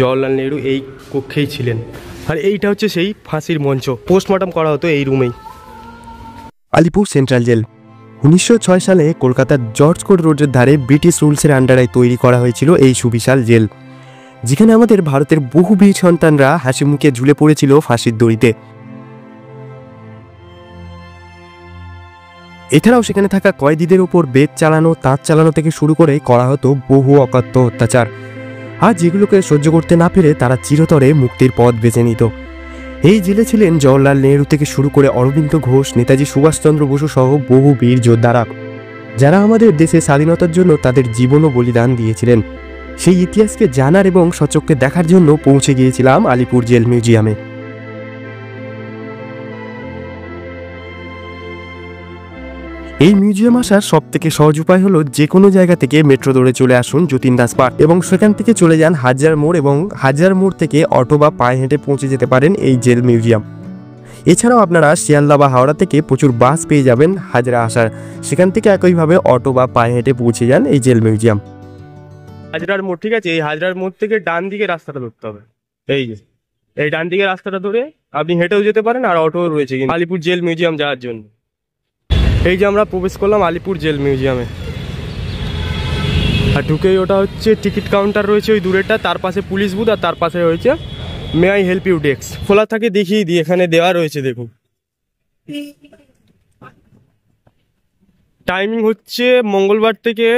জওহরলাল নেহরু এই কক্ষেই ছিলেন। আর এইটা হচ্ছে সেই ফাঁসির মঞ্চ, পোস্টমর্টম করা হতো এই রুমেই। আলিপুর সেন্ট্রাল জেল 1906 সালে কলকাতার জর্জ কোর্ট রোডের ধারে ব্রিটিশ রুলসের আন্ডারে তৈরি করা হয়েছিল এই সুবিশাল জেল, যেখানে আমাদের ভারতের বহু বীর সন্তানরা হাসি মুখে ঝুলে পড়েছিল ফাঁসির দড়িতে। এছাড়াও সেখানে থাকা কয়েদিদের উপর বেত চালানো, তাঁত চালানো থেকে শুরু করে করা হতো বহু অকথ্য অত্যাচার, আর যেগুলোকে সহ্য করতে না পেরে তারা চিরতরে মুক্তির পথ বেছে নিত। এই জেলে ছিলেন জওহরলাল নেহরু থেকে শুরু করে অরবিন্দ ঘোষ, নেতাজি সুভাষচন্দ্র বসু সহ বহু বীর যোদ্ধারা, যারা আমাদের দেশের স্বাধীনতার জন্য তাদের জীবনও বলিদান দিয়েছিলেন। সেই ইতিহাসকে জানার এবং সচক্ষে দেখার জন্য পৌঁছে গিয়েছিলাম আলিপুর জেল মিউজিয়ামে। এই মিউজিয়াম আসার সব থেকে সহজ উপায় হলো যে কোনো জায়গা থেকে মেট্রো ধরে চলে আসুন যতীন দাস পার্ক, এবং সেখান থেকে চলে যান হাজার মোড়, এবং হাজার মোড় থেকে অটো বা পায়ে হেঁটে পৌঁছে যেতে পারেন এই জেল মিউজিয়াম। এছাড়াও আপনারা শিয়ালদা বা হাওড়া থেকে প্রচুর বাস পেয়ে যাবেন হাজরা আসার, সেখান থেকে একইভাবে অটো বা পায়ে হেঁটে পৌঁছে যান এই জেল মিউজিয়াম। হাজরার মোড়, ঠিক আছে, এই হাজরার মোড় থেকে ডান দিকে রাস্তাটা ধরতে হবে। এই যে এই ডান দিকে রাস্তাটা ধরে আপনি হেঁটেও যেতে পারেন, আর অটো রয়েছে কিন্তু আলিপুর জেল মিউজিয়াম যাওয়ার জন্য। এই যে আমরা প্রবেশ করলাম আলিপুর জেল মিউজিয়ামে, আর ঢুকেই ওটা হচ্ছে টিকিট কাউন্টার রয়েছে ওই দূরেরটা, তার পাশে পুলিশ বুথ, আর তার পাশে রয়েছে may I help you desk. খোলা থাকে দেখিয়ে দিই, এখানে দেওয়া রয়েছে দেখুন। টাইমিং হচ্ছে মঙ্গলবার থেকে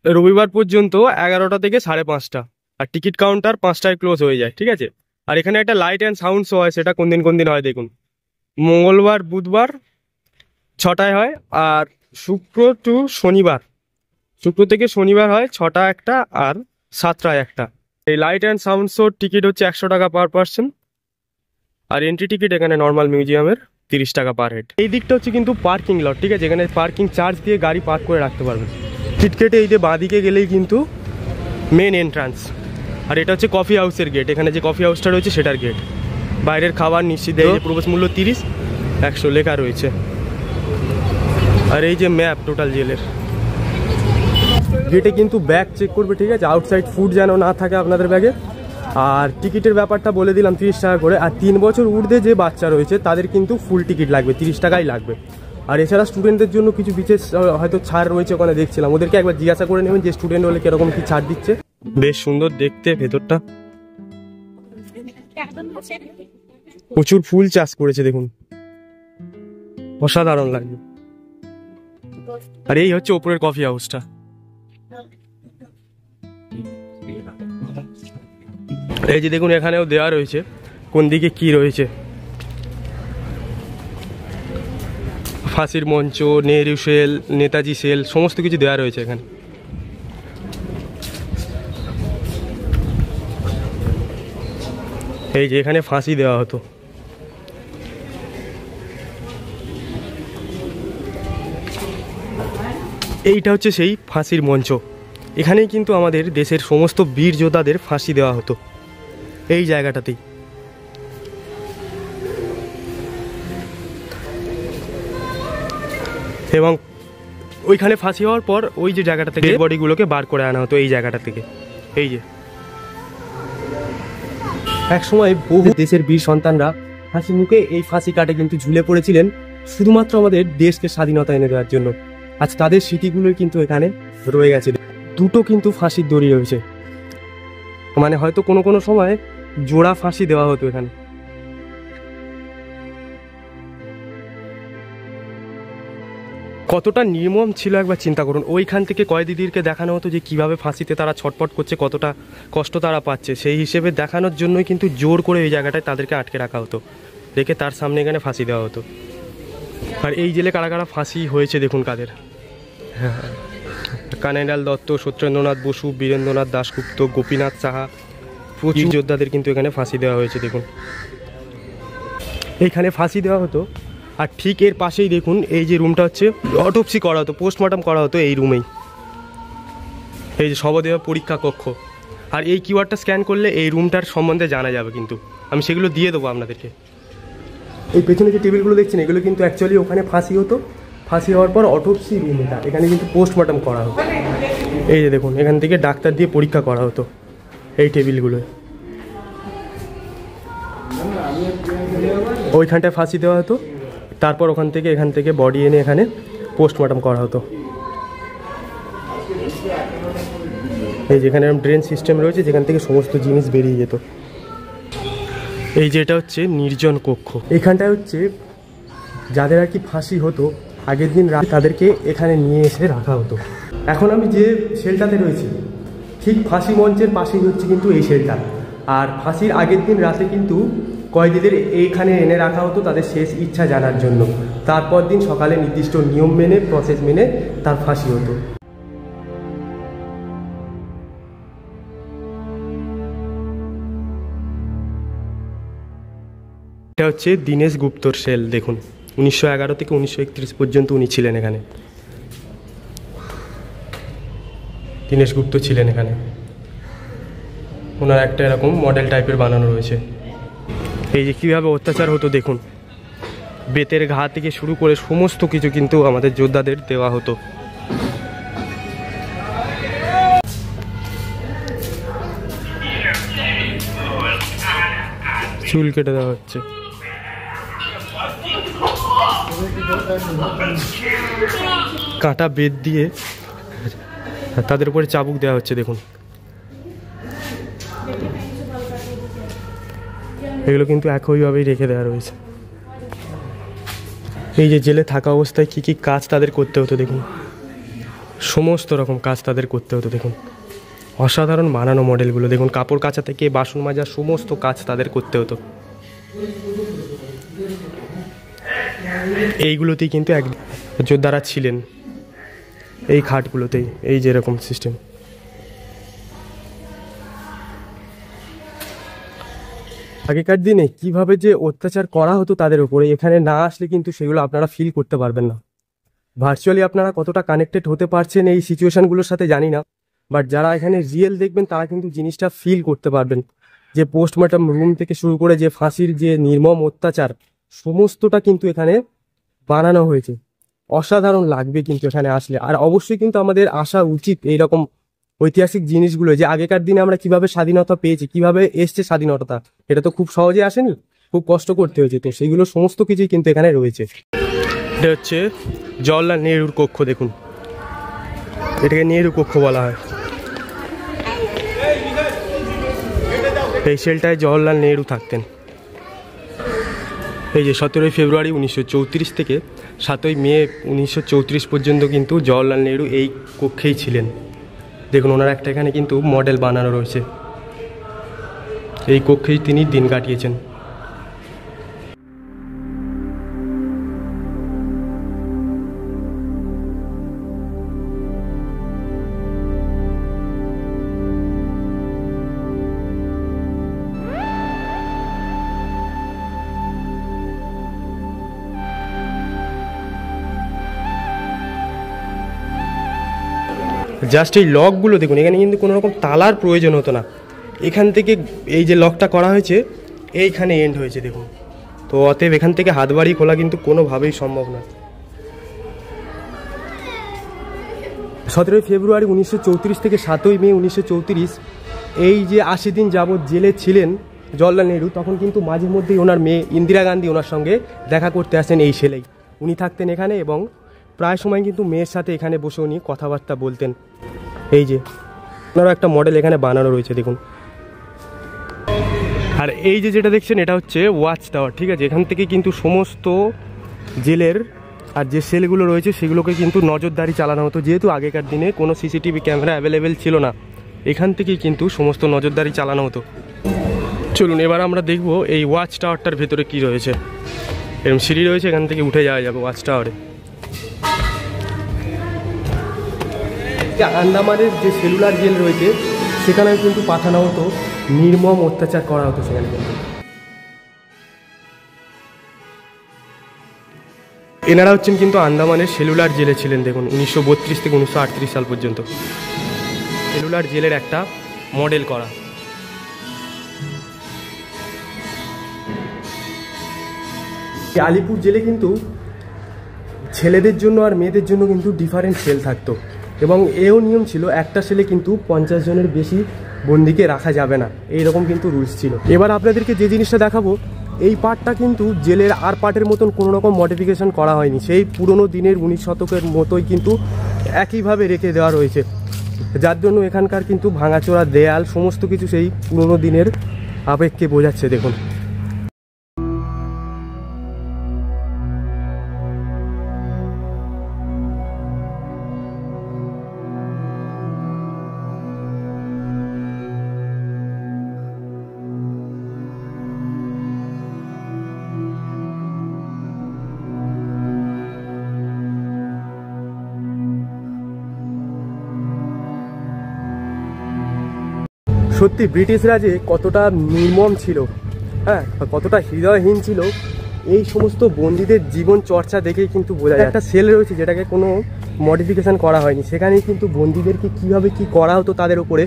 রবিবার পর্যন্ত 11টা থেকে 5:30, আর টিকিট কাউন্টার 5টায় ক্লোজ হয়ে যায়, ঠিক আছে। আর এখানে একটা লাইট অ্যান্ড সাউন্ড শো হয়, সেটা কোন দিন হয় দেখুন। মঙ্গলবার বুধবার 6টায় হয়, আর শুক্র থেকে শনিবার হয় 6টা একটা আর 7টায় একটা। এই লাইট অ্যান্ড সাউন্ড শোর টিকিট হচ্ছে 100 টাকা পার পার্সন, আর এন্ট্রি টিকিট এখানে নর্মাল মিউজিয়ামের 30 টাকা পার হেড। এই দিকটা হচ্ছে কিন্তু পার্কিং লট, ঠিক আছে, এখানে পার্কিং চার্জ দিয়ে গাড়ি পার্ক করে রাখতে পারবেন। টিকিট কেটে এই যে বাঁদিকে গেলেই কিন্তু মেন এন্ট্রান্স, আর এটা হচ্ছে কফি হাউসের গেট, এখানে যে কফি হাউসটা রয়েছে সেটার গেট। বাইরের খাবার নিশ্চিত, এই যে প্রবেশ মূল্য 30, 100 লেখা রয়েছে। আর এই যে ম্যাপ টোটাল জেলের, গেটে কিন্তু ব্যাগ চেক করবে, ঠিক আছে, আউটসাইড ফুড যেন না থাকে আপনাদের ব্যাগে। আর টিকিটের ব্যাপারটা বলে দিলাম 30 টাকা করে, আর 3 বছর ঊর্ধ্বে যে বাচ্চা রয়েছে তাদের কিন্তু ফুল টিকিট লাগবে, 30 টাকাই লাগবে। আর এছাড়া স্টুডেন্টদের জন্য কিছু বিশেষ হয়তো ছাড় রয়েছে, ওখানে দেখছিলাম, ওদেরকে একবার জিজ্ঞাসা করে নেবেন যে স্টুডেন্ট হলে কিরকম কি ছাড় দিচ্ছে। বেশ সুন্দর দেখতে ভেতরটা, প্রচুর ফুল চাষ করেছে দেখুন, অসাধারণ লাগবে। আর এই হচ্ছে ওপরের কফি হাউসটা। এই যে দেখুন এখানেও দেওয়া রয়েছে কোন দিকে কি রয়েছে, ফাঁসির মঞ্চ, নেহরু সেল, নেতাজি সেল, সমস্ত কিছু দেওয়া রয়েছে এখানে। এই যে এখানে ফাঁসি দেওয়া হতো। এইটা হচ্ছে সেই ফাঁসির মঞ্চ, এখানেই কিন্তু আমাদের দেশের সমস্ত বীর যোদ্ধাদের ফাঁসি দেওয়া হতো এই জায়গাটাতেই। এবং ওইখানে ফাঁসি হওয়ার পর ওই যে জায়গাটা থেকে বডিগুলোকে বার করে আনা হতো এই জায়গাটা থেকে। এই যে একসময় বহু দেশের বীর সন্তানরা হাসি মুখে এই ফাঁসি কাটে কিন্তু ঝুলে পড়েছিলেন শুধুমাত্র আমাদের দেশকে স্বাধীনতা এনে দেওয়ার জন্য। আজ তাদের স্মৃতিগুলোই কিন্তু এখানে রয়ে গেছে। দুটো কিন্তু ফাঁসির দড়ি রয়েছে, মানে হয়তো কোনো কোনো সময় জোড়া ফাঁসি দেওয়া হতো এখানে। কতটা নির্মম ছিল একবার চিন্তা করুন। ওইখান থেকে কয়েদিদেরকে দেখানো হতো যে কিভাবে ফাঁসিতে তারা ছটফট করছে, কতটা কষ্ট তারা পাচ্ছে, সেই হিসেবে দেখানোর জন্যই কিন্তু জোর করে ওই জায়গাটায় তাদেরকে আটকে রাখা হতো, রেখে তার সামনে এখানে ফাঁসি দেওয়া হতো। আর এই জেলে কারা কারা ফাঁসি হয়েছে দেখুন কাদের। হ্যাঁ, কানাইলাল দত্ত, সত্যেন্দ্রনাথ বসু, বীরেন্দ্রনাথ দাশগুপ্ত, গোপীনাথ সাহা, প্রচুর যোদ্ধাদের কিন্তু এখানে ফাঁসি দেওয়া হয়েছে দেখুন। এইখানে ফাঁসি দেওয়া হতো। আর ঠিক এর পাশেই দেখুন এই যে রুমটা হচ্ছে অটোপসি করা হতো, পোস্টমর্টম করা হতো এই রুমেই। এই যে শবদেহ পরীক্ষা কক্ষ। আর এই কিউআরটা স্ক্যান করলে এই রুমটার সম্বন্ধে জানা যাবে, কিন্তু আমি সেগুলো দিয়ে দেবো আপনাদেরকে। এই পেছনে যে টেবিলগুলো দেখছেন এগুলো কিন্তু অ্যাকচুয়ালি ওখানে ফাঁসি হতো। ফাঁসি হওয়ার পর অটোপসি রুম এটা, এখানে কিন্তু পোস্টমর্টম করা হতো। এই যে দেখুন এখান থেকে ডাক্তার দিয়ে পরীক্ষা করা হতো এই টেবিলগুলোয়। ওইখানটায় ফাঁসি দেওয়া হতো, তারপর এখান থেকে বডি এনে এখানে পোস্টমর্টম করা হতো। এই যেখানে ড্রেন সিস্টেম রয়েছে যেখান থেকে সমস্ত জিনিস বেরিয়ে যেত। এই যেটা হচ্ছে নির্জন কক্ষ, এইখানটায় হচ্ছে যাদের আর কি ফাঁসি হতো আগের দিন রাত তাদেরকে এখানে নিয়ে এসে রাখা হতো। এখন আমি যে সেলটাতে রয়েছি ঠিক ফাঁসি মঞ্চের পাশেই হচ্ছে কিন্তু এই সেলটা। আর ফাঁসির আগের দিন রাতে কিন্তু কয়েদিদের এইখানে এনে রাখা হতো তাদের শেষ ইচ্ছা জানার জন্য। তারপর দিন সকালে নির্দিষ্ট নিয়ম মেনে প্রসেস মেনে তার ফাঁসি হতো। এটা হচ্ছে দীনেশ গুপ্তর সেল। দেখুন 1911 থেকে 1931 পর্যন্ত উনি ছিলেন এখানে। দীনেশ গুপ্ত ছিলেন এখানে। ওনার একটা এরকম মডেল টাইপের বানানো রয়েছে। এই যে কীভাবে অত্যাচার হতো দেখুন, বেতের ঘা থেকে শুরু করে সমস্ত কিছু কিন্তু আমাদের যোদ্ধাদের দেওয়া হতো। চুল কেটে দেওয়া হচ্ছে। কাঁটা বেত দিয়ে তাদের উপরে চাবুক দেওয়া হচ্ছে দেখুন। এগুলো কিন্তু একইভাবেই রেখে দেওয়া রয়েছে। এই যে জেলে থাকা অবস্থায় কি কি কাজ তাদের করতে হতো দেখুন, সমস্ত রকম কাজ তাদের করতে হতো দেখুন। অসাধারণ বানানো মডেলগুলো দেখুন, কাপড় কাচা থেকে বাসন মাজা সমস্ত কাজ তাদের করতে হতো। এইগুলোতেই কিন্তু এক যোদ্ধারা ছিলেন, এই খাটগুলোতেই, এই যেরকম সিস্টেম। আগেকার দিনে কিভাবে যে অত্যাচার করা হতো তাদের উপরে, এখানে না আসলে কিন্তু সেগুলো আপনারা ফিল করতে পারবেন না। ভার্চুয়ালি আপনারা কতটা কানেক্টেড হতে পারছেন এই সিচুয়েশনগুলোর সাথে জানি না, বাট যারা এখানে রিয়েল দেখবেন তারা কিন্তু জিনিসটা ফিল করতে পারবেন। যে পোস্টমর্টম রুম থেকে শুরু করে যে ফাঁসির যে নির্মম অত্যাচার সমস্তটা কিন্তু এখানে বানানো হয়েছে। অসাধারণ লাগবে কিন্তু এখানে আসলে। আর অবশ্যই কিন্তু আমাদের আসা উচিত এইরকম ঐতিহাসিক জিনিসগুলো, যে আগেকার দিনে আমরা কিভাবে স্বাধীনতা পেয়েছি, কিভাবে এসছে স্বাধীনতা, এটা তো খুব সহজে আসেনি, খুব কষ্ট করতে হয়েছে। তো সেইগুলো সমস্ত কিছুই কিন্তু এখানে রয়েছে। এটা হচ্ছে জওহরলাল নেহরুর কক্ষ দেখুন, এটাকে নেহরু কক্ষ বলা হয়। এই সেলটায় জওহরলাল নেহরু থাকতেন। এই যে 17 ফেব্রুয়ারি 1934 থেকে 7 মে 1934 পর্যন্ত কিন্তু জওহরলাল নেহরু এই কক্ষেই ছিলেন। দেখুন ওনার একটা এখানে কিন্তু মডেল বানানো রয়েছে, এই কক্ষেই তিনি দিন কাটিয়েছেন। জাস্ট এই লকগুলো দেখুন, এখানে কিন্তু কোনো রকম তালার প্রয়োজন হতো না। এখান থেকে এই যে লকটা করা হয়েছে এইখানে এন্ড হয়েছে দেখুন। তো অতএব এখান থেকে হাত বাড়িয়ে খোলা কিন্তু কোনোভাবেই সম্ভব না। 17 ফেব্রুয়ারি 1934 থেকে 7 মে 1934 এই যে 80 দিন যাবৎ জেলে ছিলেন জওহরলাল নেহরু, তখন কিন্তু মাঝে মধ্যেই ওনার মেয়ে ইন্দিরা গান্ধী ওনার সঙ্গে দেখা করতে আসেন এই সেলেই। উনি থাকতেন এখানে এবং প্রায় সময় কিন্তু মেয়ের সাথে এখানে বসে উনি কথাবার্তা বলতেন। এই যে ওনারও একটা মডেল এখানে বানানো রয়েছে দেখুন। আর এই যে যেটা দেখছেন এটা হচ্ছে ওয়াচ টাওয়ার, ঠিক আছে। এখান থেকে কিন্তু সমস্ত জেলের আর যে সেলগুলো রয়েছে সেগুলোকে কিন্তু নজরদারি চালানো হতো। যেহেতু আগেকার দিনে কোনো সিসিটিভি ক্যামেরা অ্যাভেলেবেল ছিল না, এখান থেকেই কিন্তু সমস্ত নজরদারি চালানো হতো। চলুন এবার আমরা দেখব এই ওয়াচ টাওয়ারটার ভেতরে কি রয়েছে। এরকম সিঁড়ি রয়েছে, এখান থেকে উঠে যাওয়া যাবে ওয়াচ টাওয়ারে। আন্দামানের যে সেলুলার জেল রয়েছে সেখানেও কিন্তু পাঠানো হতো, নির্মম অত্যাচার করা হতো সেখানে। কিন্তু এনারা হচ্ছেন কিন্তু আন্দামানের সেলুলার জেলে ছিলেন দেখুন 1932 থেকে 1938 সাল পর্যন্ত। সেলুলার জেলের একটা মডেল করা। আলিপুর জেলে কিন্তু ছেলেদের জন্য আর মেয়েদের জন্য কিন্তু ডিফারেন্ট সেল থাকতো এবং এও নিয়ম ছিল একটা সেলে কিন্তু 50 জনের বেশি বন্দিকে রাখা যাবে না, এইরকম কিন্তু রুলস ছিল। এবার আপনাদেরকে যে জিনিসটা দেখাবো, এই পার্টটা কিন্তু জেলের আর পার্টের মতন কোনো রকম মডিফিকেশন করা হয়নি, সেই পুরনো দিনের 19 শতকের মতোই কিন্তু একইভাবে রেখে দেওয়া রয়েছে, যার জন্য এখানকার কিন্তু ভাঙাচোরা দেয়াল সমস্ত কিছু সেই পুরনো দিনের আবেগকে বোঝাচ্ছে। দেখুন, সত্যি ব্রিটিশরা যে কতটা নির্মম ছিল, হ্যাঁ, কতটা হৃদয়হীন ছিল, এই সমস্ত বন্দীদের জীবন চর্চা দেখেই কিন্তু বোঝা যায়। একটা সেল রয়েছে যেটাকে কোনো মডিফিকেশান করা হয়নি, সেখানেই কিন্তু বন্দীদেরকে কীভাবে কী করা হতো তাদের উপরে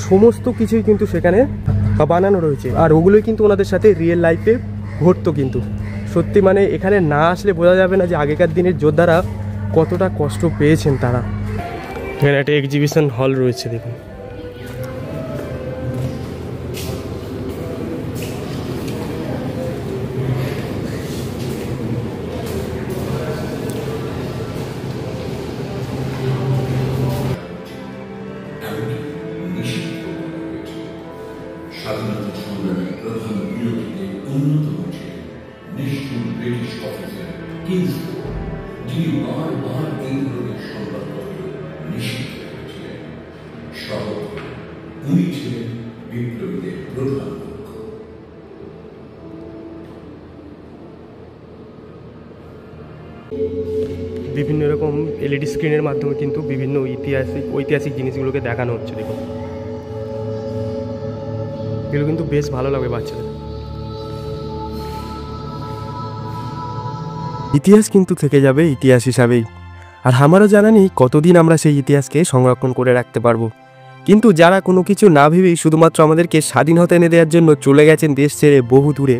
সমস্ত কিছুই কিন্তু সেখানে বানানো রয়েছে, আর ওগুলোই কিন্তু ওনাদের সাথে রিয়েল লাইফে ঘটতো। কিন্তু সত্যি মানে এখানে না আসলে বোঝা যাবে না যে আগেকার দিনের যোদ্ধারা কতটা কষ্ট পেয়েছেন তারা। এখানে একটা এক্সিবিশন হল রয়েছে, দেখুন। স্বাধীনতা সংগ্রামী প্রধান বিরোধীদের অন্যতম ছিলেন নিষ্ঠুর ব্রিটিশ অফিসার কিংসফোর্ড, যিনি বারবার বিদ্রোহের সংবাদপত্র নিষিদ্ধ করেছিলেন। সর্বোপরি উনি ছিলেন বিপ্লবীদের প্রধান পক্ষ। বিভিন্ন রকম এলইডি স্ক্রিনের মাধ্যমে কিন্তু বিভিন্ন ঐতিহাসিক জিনিসগুলোকে দেখানো হচ্ছে। দেখুন, এগুলো কিন্তু বেশ ভালো লাগবে বাচ্চাদের। ইতিহাস কিন্তু থেকে যাবে ইতিহাস হিসাবেই, আর আমারও জানা নেই কতদিন আমরা সেই ইতিহাসকে সংরক্ষণ করে রাখতে পারবো। কিন্তু যারা কোনো কিছু না ভেবেই শুধুমাত্র আমাদেরকে স্বাধীনতা এনে দেওয়ার জন্য চলে গেছেন দেশ ছেড়ে বহু দূরে,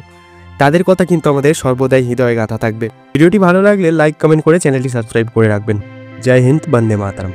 তাদের কথা কিন্তু আমাদের সর্বদাই হৃদয়ে গাঁথা থাকবে। ভিডিওটি ভালো লাগলে লাইক কমেন্ট করে চ্যানেলটি সাবস্ক্রাইব করে রাখবেন। জয় হিন্দ, বন্দে মাতরম।